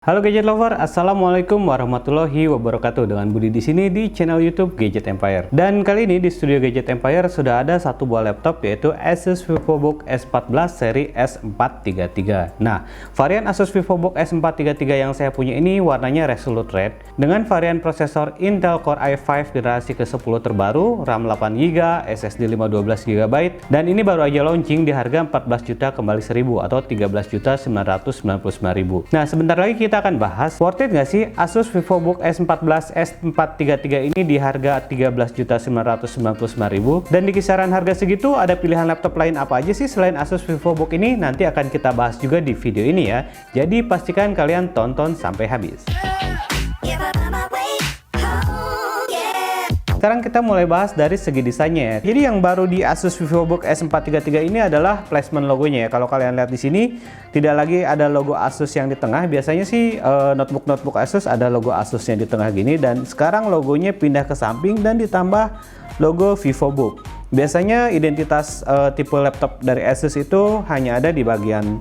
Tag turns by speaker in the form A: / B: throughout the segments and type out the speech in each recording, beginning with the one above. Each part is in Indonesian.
A: Halo Gadget Lover, Assalamualaikum warahmatullahi wabarakatuh. Dengan Budi di sini di channel YouTube Gadget Empire. Dan kali ini di studio Gadget Empire sudah ada satu buah laptop, yaitu Asus VivoBook S14 seri S433. Nah, varian Asus VivoBook S433 yang saya punya ini warnanya Resolute Red dengan varian prosesor Intel Core i5 generasi ke-10 terbaru, RAM 8GB, SSD 512GB, dan ini baru aja launching di harga 14 juta kembali 1000 atau 13.999.000. Nah, sebentar lagi kita akan bahas worth it nggak sih Asus VivoBook S14 S433 ini di harga 13.999.000, dan di kisaran harga segitu ada pilihan laptop lain apa aja sih selain Asus VivoBook ini? Nanti akan kita bahas juga di video ini ya. Jadi pastikan kalian tonton sampai habis. Sekarang kita mulai bahas dari segi desainnya ya. Jadi yang baru di Asus VivoBook S433 ini adalah placement logonya ya. Kalau kalian lihat di sini tidak lagi ada logo Asus yang di tengah. Biasanya sih notebook Asus ada logo Asusnya di tengah gini, dan sekarang logonya pindah ke samping dan ditambah logo VivoBook. Biasanya identitas tipe laptop dari Asus itu hanya ada di bagian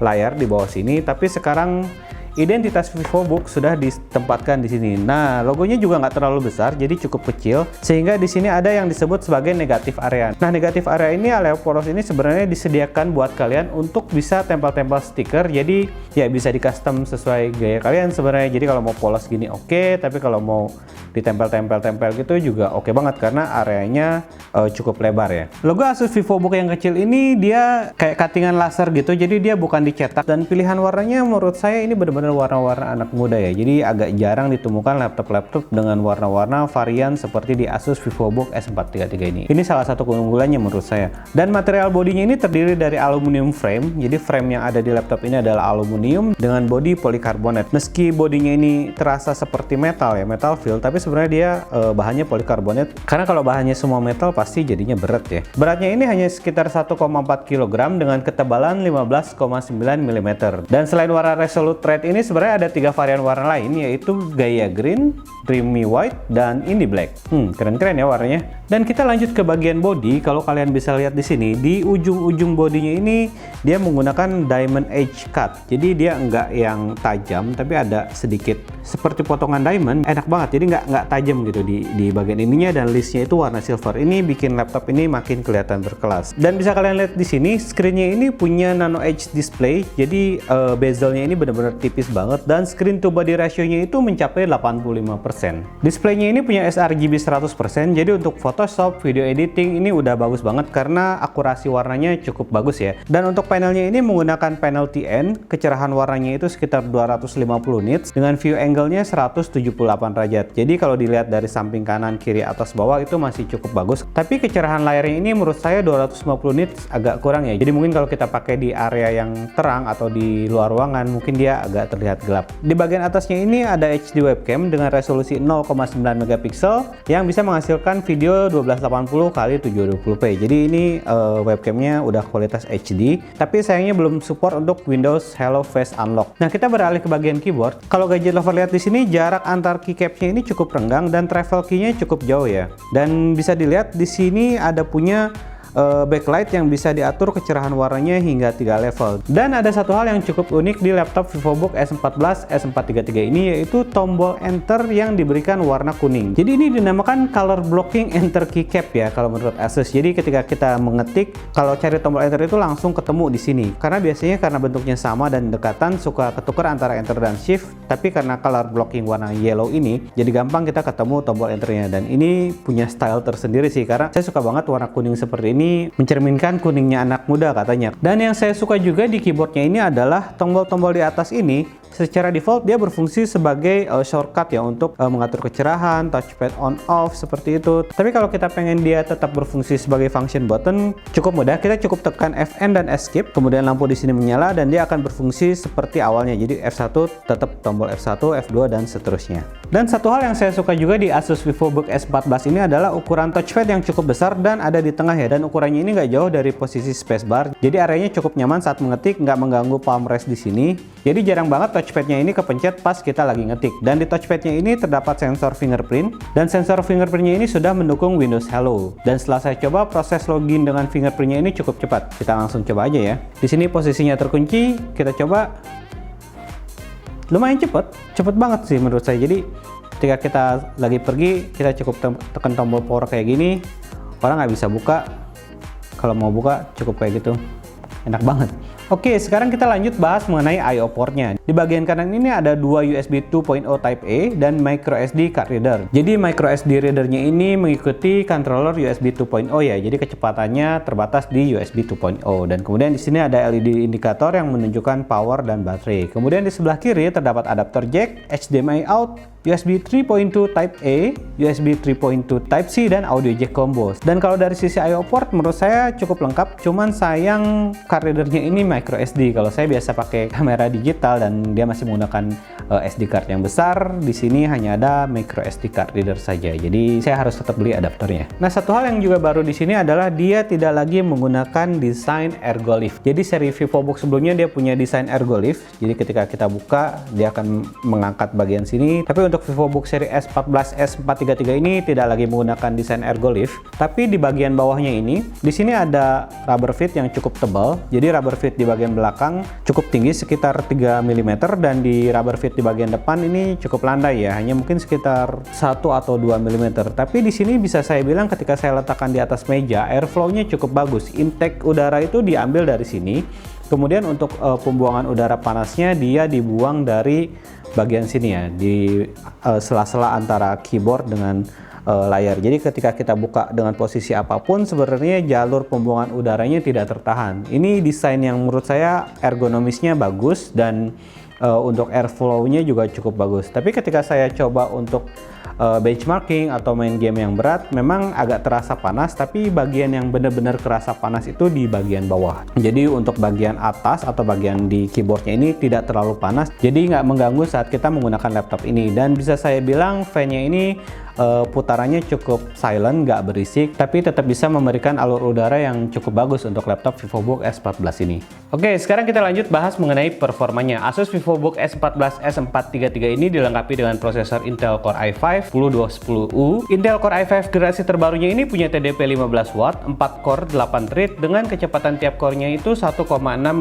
A: layar di bawah sini, tapi sekarang identitas VivoBook sudah ditempatkan di sini. Nah, logonya juga nggak terlalu besar, jadi cukup kecil, sehingga di sini ada yang disebut sebagai negatif area. Nah, negatif area ini alias poros ini sebenarnya disediakan buat kalian untuk bisa tempel-tempel stiker. Jadi ya bisa di custom sesuai gaya kalian sebenarnya. Jadi kalau mau polos gini oke, tapi kalau mau ditempel-tempel gitu juga oke banget karena areanya cukup lebar ya. Logo Asus VivoBook yang kecil ini dia kayak cuttingan laser gitu, jadi dia bukan dicetak, dan pilihan warnanya menurut saya ini benar-benar warna-warna anak muda ya. Jadi agak jarang ditemukan laptop-laptop dengan warna-warna varian seperti di Asus VivoBook S433 ini. Ini salah satu keunggulannya menurut saya. Dan material bodinya ini terdiri dari aluminium frame. Jadi frame yang ada di laptop ini adalah aluminium dengan bodi polikarbonat. Meski bodinya ini terasa seperti metal ya, metal feel, tapi sebenarnya dia bahannya polikarbonat. Karena kalau bahannya semua metal pasti jadinya berat ya. Beratnya ini hanya sekitar 1,4 kg dengan ketebalan 15,9 mm. Dan selain warna Resolute Red ini sebenarnya ada 3 varian warna lain, yaitu Gaia Green, Dreamy White, dan Indie Black. Keren-keren ya warnanya. Dan kita lanjut ke bagian body. Kalau kalian bisa lihat di sini, di ujung-ujung bodinya ini dia menggunakan diamond edge cut. Jadi dia nggak yang tajam, tapi ada sedikit seperti potongan diamond. Enak banget. Jadi nggak tajam gitu di bagian ininya, dan listnya itu warna silver. Ini bikin laptop ini makin kelihatan berkelas. Dan bisa kalian lihat di sini, screennya ini punya nano edge display. Jadi bezelnya ini benar-benar tipis banget, dan screen to body ratio-nya itu mencapai 85%. Displaynya ini punya sRGB 100%. Jadi untuk Photoshop, video editing ini udah bagus banget karena akurasi warnanya cukup bagus ya. Dan untuk panelnya ini menggunakan panel TN, kecerahan warnanya itu sekitar 250 nits dengan view angle-nya 178 derajat. Jadi kalau dilihat dari samping kanan, kiri, atas, bawah itu masih cukup bagus. Tapi kecerahan layarnya ini menurut saya 250 nits agak kurang ya. Jadi mungkin kalau kita pakai di area yang terang atau di luar ruangan mungkin dia agak terlihat gelap. Di bagian atasnya ini ada HD webcam dengan resolusi 0,9 megapiksel yang bisa menghasilkan video 1280 x 720p. Jadi ini webcamnya udah kualitas HD, tapi sayangnya belum support untuk Windows Hello Face Unlock. Nah, kita beralih ke bagian keyboard. Kalau Gadget Lover lihat di sini, jarak antar keycapnya ini cukup renggang dan travel key-nya cukup jauh ya. Dan bisa dilihat di sini ada punya backlight yang bisa diatur kecerahan warnanya hingga 3 level. Dan ada satu hal yang cukup unik di laptop VivoBook S14 S433 ini, yaitu tombol enter yang diberikan warna kuning. Jadi ini dinamakan color blocking enter keycap ya kalau menurut Asus. Jadi ketika kita mengetik, kalau cari tombol enter itu langsung ketemu di sini. Karena biasanya karena bentuknya sama dan dekatan suka ketukar antara enter dan shift, tapi karena color blocking warna yellow ini jadi gampang kita ketemu tombol enternya. Dan ini punya style tersendiri sih, karena saya suka banget warna kuning seperti ini, mencerminkan kuningnya anak muda katanya. Dan yang saya suka juga di keyboardnya ini adalah tombol-tombol di atas ini secara default dia berfungsi sebagai shortcut ya untuk mengatur kecerahan, touchpad on off seperti itu. Tapi kalau kita pengen dia tetap berfungsi sebagai function button, cukup mudah. Kita cukup tekan Fn dan escape, kemudian lampu di sini menyala dan dia akan berfungsi seperti awalnya. Jadi F1 tetap tombol F1, F2 dan seterusnya. Dan satu hal yang saya suka juga di Asus VivoBook S14 ini adalah ukuran touchpad yang cukup besar dan ada di tengah ya. Dan ukurannya ini nggak jauh dari posisi spacebar. Jadi areanya cukup nyaman saat mengetik, nggak mengganggu palm rest di sini. Jadi jarang banget touchpadnya ini kepencet pas kita lagi ngetik. Dan di touchpadnya ini terdapat sensor fingerprint, dan sensor fingerprintnya ini sudah mendukung Windows Hello. Dan setelah saya coba, proses login dengan fingerprintnya ini cukup cepat. Kita langsung coba aja ya. Di sini posisinya terkunci, kita coba. lumayan cepet banget sih menurut saya. Jadi ketika kita lagi pergi, kita cukup tekan tombol power kayak gini, orang nggak bisa buka. Kalau mau buka cukup kayak gitu, enak banget. Oke, sekarang kita lanjut bahas mengenai I/O portnya. Di bagian kanan ini ada dua USB 2.0 Type A dan micro SD card reader. Jadi micro SD readernya ini mengikuti controller USB 2.0 ya. Jadi kecepatannya terbatas di USB 2.0. Dan kemudian di sini ada LED indikator yang menunjukkan power dan baterai. Kemudian di sebelah kiri terdapat adapter jack, HDMI out, USB 3.2 Type A, USB 3.2 Type C, dan audio jack combo. Dan kalau dari sisi I/O port menurut saya cukup lengkap, cuman sayang card readernya ini micro SD. Kalau saya biasa pakai kamera digital dan dia masih menggunakan SD card yang besar, di sini hanya ada micro SD card reader saja. Jadi saya harus tetap beli adapternya. Nah, satu hal yang juga baru di sini adalah dia tidak lagi menggunakan desain ergolift. Jadi seri VivoBook sebelumnya dia punya desain ergolift. Jadi ketika kita buka, dia akan mengangkat bagian sini. Tapi untuk VivoBook seri S14, S433 ini tidak lagi menggunakan desain ergolift. Tapi di bagian bawahnya ini, di sini ada rubber feet yang cukup tebal. Jadi rubber feet di bagian belakang cukup tinggi sekitar 3 mm, dan di rubber feet di bagian depan ini cukup landai ya, hanya mungkin sekitar 1 atau 2 mm. Tapi di sini bisa saya bilang ketika saya letakkan di atas meja, airflow-nya cukup bagus. Intake udara itu diambil dari sini. Kemudian untuk pembuangan udara panasnya dia dibuang dari bagian sini ya, di sela-sela antara keyboard dengan layar. Jadi ketika kita buka dengan posisi apapun, sebenarnya jalur pembuangan udaranya tidak tertahan. Ini desain yang menurut saya ergonomisnya bagus dan untuk airflow-nya juga cukup bagus. Tapi ketika saya coba untuk benchmarking atau main game yang berat, memang agak terasa panas, tapi bagian yang benar-benar kerasa panas itu di bagian bawah. Jadi untuk bagian atas atau bagian di keyboardnya ini tidak terlalu panas, jadi nggak mengganggu saat kita menggunakan laptop ini. Dan bisa saya bilang fan-nya ini putarannya cukup silent, nggak berisik, tapi tetap bisa memberikan alur udara yang cukup bagus untuk laptop VivoBook S14 ini. Oke, sekarang kita lanjut bahas mengenai performanya. Asus VivoBook S14 S433 ini dilengkapi dengan prosesor Intel Core i5 10210U. Intel Core i5 generasi terbarunya ini punya TDP 15 watt, 4 core, 8 thread dengan kecepatan tiap core-nya itu 1,6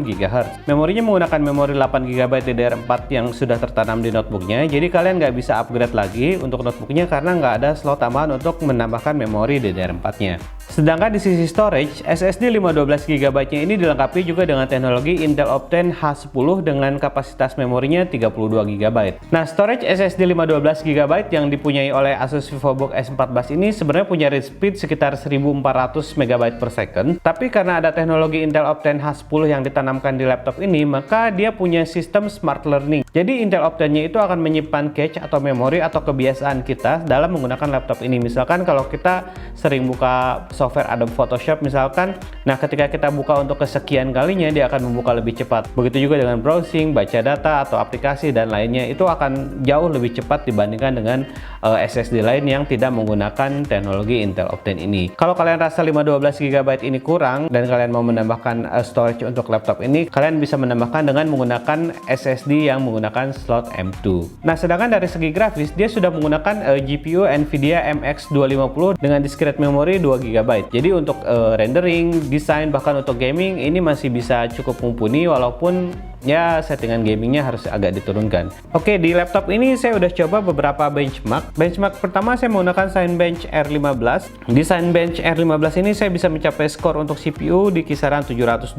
A: GHz. Memorinya menggunakan memori 8 GB DDR4 yang sudah tertanam di notebooknya, jadi kalian nggak bisa upgrade lagi untuk notebooknya karena nggak ada slot tambahan untuk menambahkan memori DDR4-nya. Sedangkan di sisi storage, SSD 512 GB nya ini dilengkapi juga dengan teknologi Intel Optane H10 dengan kapasitas memorinya 32 GB. Nah, storage SSD 512 GB yang dipunyai oleh Asus VivoBook S14 ini sebenarnya punya read speed sekitar 1400 MB per second, tapi karena ada teknologi Intel Optane H10 yang ditanamkan di laptop ini, maka dia punya sistem smart learning. Jadi Intel Optane-nya itu akan menyimpan cache atau memori atau kebiasaan kita dalam menggunakan laptop ini. Misalkan kalau kita sering buka software Adobe Photoshop misalkan, nah ketika kita buka untuk kesekian kalinya dia akan membuka lebih cepat. Begitu juga dengan browsing, baca data atau aplikasi dan lainnya, itu akan jauh lebih cepat dibandingkan dengan SSD lain yang tidak menggunakan teknologi Intel Optane ini. Kalau kalian rasa 512 GB ini kurang dan kalian mau menambahkan storage untuk laptop ini, kalian bisa menambahkan dengan menggunakan SSD yang menggunakan slot M2. Nah, sedangkan dari segi grafis dia sudah menggunakan GPU Nvidia MX 250 dengan discrete memory 2 GB. Jadi untuk rendering, desain, bahkan untuk gaming ini masih bisa cukup mumpuni, walaupun ya settingan gamingnya harus agak diturunkan. Oke, di laptop ini saya udah coba beberapa benchmark. Benchmark pertama saya menggunakan Cinebench R15. Di Cinebench R15 ini saya bisa mencapai skor untuk CPU di kisaran 702,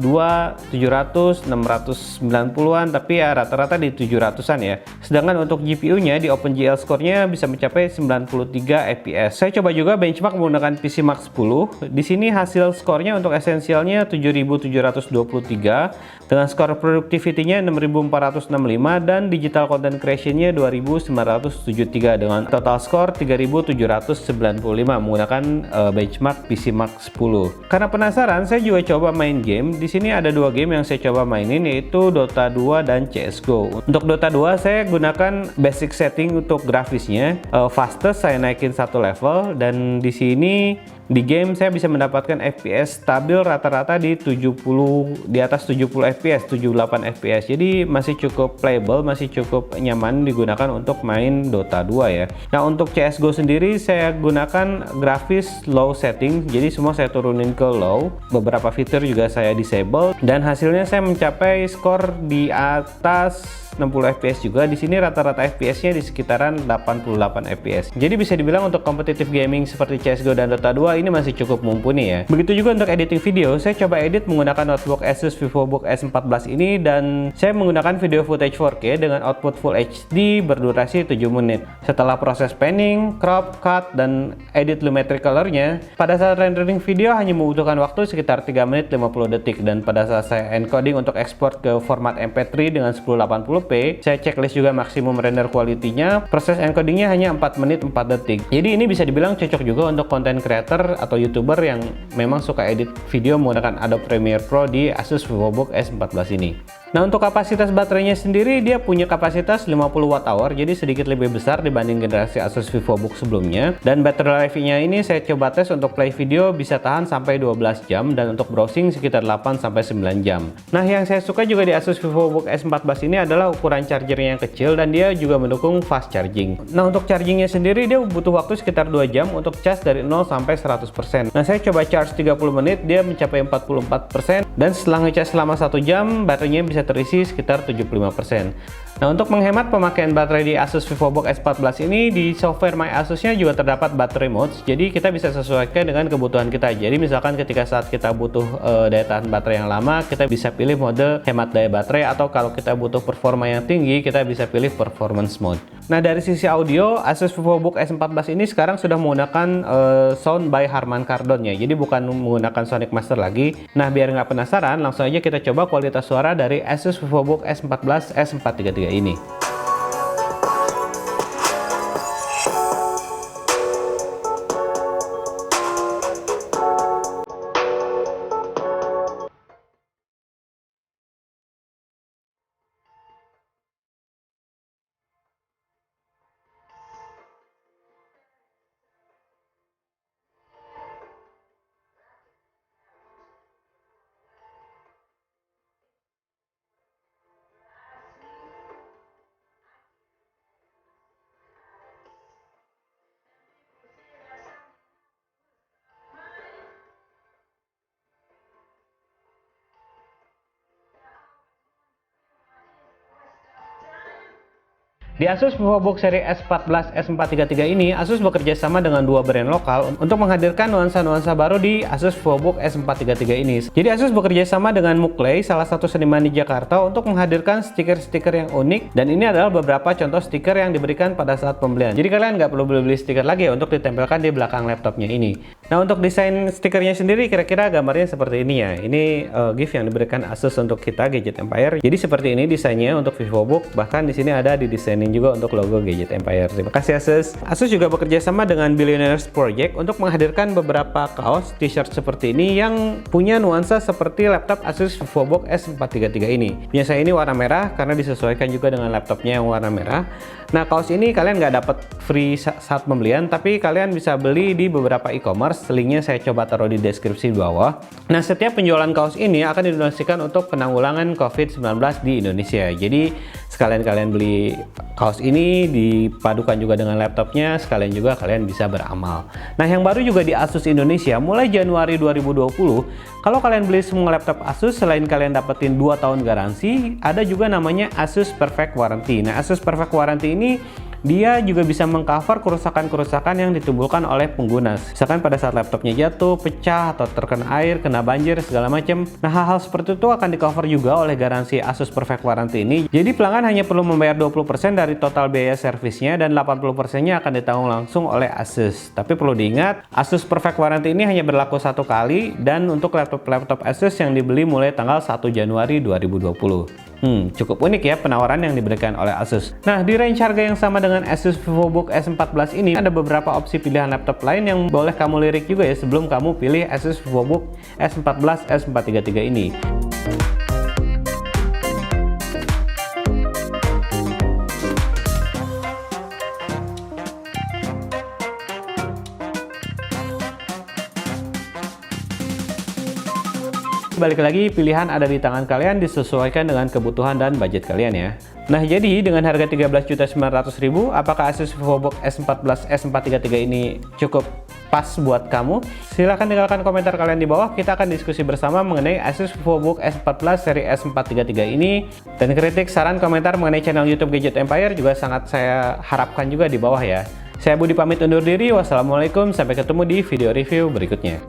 A: 700, 690-an, tapi ya rata-rata di 700-an ya. Sedangkan untuk GPU-nya di OpenGL skornya bisa mencapai 93 fps. Saya coba juga benchmark menggunakan PC Mark 10. Di sini hasil skornya untuk esensialnya 7723 dengan skor productivity-nya 6465 dan digital content creation-nya 2973 dengan total skor 3795 menggunakan benchmark PC Mark 10. Karena penasaran, saya juga coba main game. Di sini ada dua game yang saya coba mainin, yaitu Dota 2 dan CS:GO. Untuk Dota 2 saya gunakan basic setting untuk grafisnya, fastest saya naikin satu level, dan di sini di game saya bisa mendapatkan FPS stabil rata-rata di atas 70 FPS, 78 FPS. Jadi masih cukup playable, masih cukup nyaman digunakan untuk main Dota 2 ya. Nah, untuk CS:GO sendiri saya gunakan grafis low setting. Jadi semua saya turunin ke low. Beberapa fitur juga saya disable dan hasilnya saya mencapai skor di atas 60 fps juga. Di sini rata-rata FPS-nya di sekitaran 88 fps. Jadi bisa dibilang untuk kompetitif gaming seperti CS:GO dan Dota 2 ini masih cukup mumpuni ya. Begitu juga untuk editing video, saya coba edit menggunakan notebook Asus VivoBook S14 ini dan saya menggunakan video footage 4K dengan output Full HD berdurasi 7 menit. Setelah proses panning, crop, cut, dan edit lumetri color-nya, pada saat rendering video hanya membutuhkan waktu sekitar 3 menit 50 detik, dan pada saat saya encoding untuk ekspor ke format MP3 dengan 1080p, saya checklist juga maksimum render quality-nya. Proses encodingnya hanya 4 menit 4 detik. Jadi ini bisa dibilang cocok juga untuk content creator atau YouTuber yang memang suka edit video menggunakan Adobe Premiere Pro di Asus VivoBook S14 ini. Nah, untuk kapasitas baterainya sendiri, dia punya kapasitas 50 Wh, jadi sedikit lebih besar dibanding generasi Asus VivoBook sebelumnya. Dan battery life-nya ini saya coba tes untuk play video bisa tahan sampai 12 jam dan untuk browsing sekitar 8-9 jam. Nah, yang saya suka juga di Asus VivoBook S14 ini adalah ukuran chargernya yang kecil dan dia juga mendukung fast charging. Nah, untuk chargingnya sendiri dia butuh waktu sekitar 2 jam untuk cas dari 0 sampai 100%. Nah, saya coba charge 30 menit, dia mencapai 44%, dan setelah ngecas selama 1 jam, baterainya bisa terisi sekitar 75%. Nah, untuk menghemat pemakaian baterai di Asus VivoBook S14 ini, di software My Asusnya juga terdapat battery modes, jadi kita bisa sesuaikan dengan kebutuhan kita. Jadi misalkan ketika saat kita butuh daya tahan baterai yang lama, kita bisa pilih mode hemat daya baterai, atau kalau kita butuh performa yang tinggi, kita bisa pilih performance mode. Nah, dari sisi audio, Asus VivoBook S14 ini sekarang sudah menggunakan sound by Harman Kardon ya, jadi bukan menggunakan Sonic Master lagi. Nah, biar nggak penasaran, langsung aja kita coba kualitas suara dari Asus VivoBook S14 S433 ini. Di Asus VivoBook seri S14 S433 ini, Asus bekerja sama dengan dua brand lokal untuk menghadirkan nuansa-nuansa baru di Asus VivoBook S433 ini. Jadi Asus bekerja sama dengan Mukley, salah satu seniman di Jakarta, untuk menghadirkan stiker-stiker yang unik, dan ini adalah beberapa contoh stiker yang diberikan pada saat pembelian. Jadi kalian nggak perlu beli stiker lagi ya untuk ditempelkan di belakang laptopnya ini. Nah, untuk desain stikernya sendiri kira-kira gambarnya seperti ini ya. Ini gift yang diberikan Asus untuk kita Gadget Empire. Jadi seperti ini desainnya untuk VivoBook, bahkan di sini ada didesain juga untuk logo Gadget Empire. Terima kasih Asus. Asus juga bekerja sama dengan Billionaires Project untuk menghadirkan beberapa kaos t-shirt seperti ini yang punya nuansa seperti laptop Asus VivoBook S433 ini. Punya saya ini warna merah karena disesuaikan juga dengan laptopnya yang warna merah. Nah, kaos ini kalian nggak dapat free saat pembelian, tapi kalian bisa beli di beberapa e-commerce. Linknya saya coba taruh di deskripsi di bawah. Nah, setiap penjualan kaos ini akan didonasikan untuk penanggulangan COVID-19 di Indonesia. Jadi sekalian kalian beli kaos ini dipadukan juga dengan laptopnya, sekalian juga kalian bisa beramal. Nah, yang baru juga di Asus Indonesia mulai Januari 2020, kalau kalian beli semua laptop Asus, selain kalian dapetin 2 tahun garansi, ada juga namanya Asus Perfect Warranty. Nah, Asus Perfect Warranty ini dia juga bisa mengcover kerusakan-kerusakan yang ditimbulkan oleh pengguna. Misalkan pada saat laptopnya jatuh, pecah, atau terkena air, kena banjir, segala macam. Nah, hal-hal seperti itu akan di-cover juga oleh garansi Asus Perfect Warranty ini. Jadi pelanggan hanya perlu membayar 20% dari total biaya servisnya, dan 80%-nya akan ditanggung langsung oleh Asus. Tapi perlu diingat, Asus Perfect Warranty ini hanya berlaku 1 kali, dan untuk laptop-laptop Asus yang dibeli mulai tanggal 1 Januari 2020. Cukup unik ya penawaran yang diberikan oleh Asus. Nah, di range harga yang sama dengan Asus VivoBook S14 ini, ada beberapa opsi pilihan laptop lain yang boleh kamu lirik juga ya sebelum kamu pilih Asus VivoBook S14 S433 ini. Balik lagi, pilihan ada di tangan kalian, disesuaikan dengan kebutuhan dan budget kalian ya. Nah, jadi dengan harga 13.900.000, apakah Asus VivoBook S14 S433 ini cukup pas buat kamu? Silahkan tinggalkan komentar kalian di bawah, kita akan diskusi bersama mengenai Asus VivoBook S14 seri S433 ini. Dan kritik, saran, komentar mengenai channel YouTube Gadget Empire juga sangat saya harapkan juga di bawah ya. Saya Budi pamit undur diri, wassalamualaikum, sampai ketemu di video review berikutnya.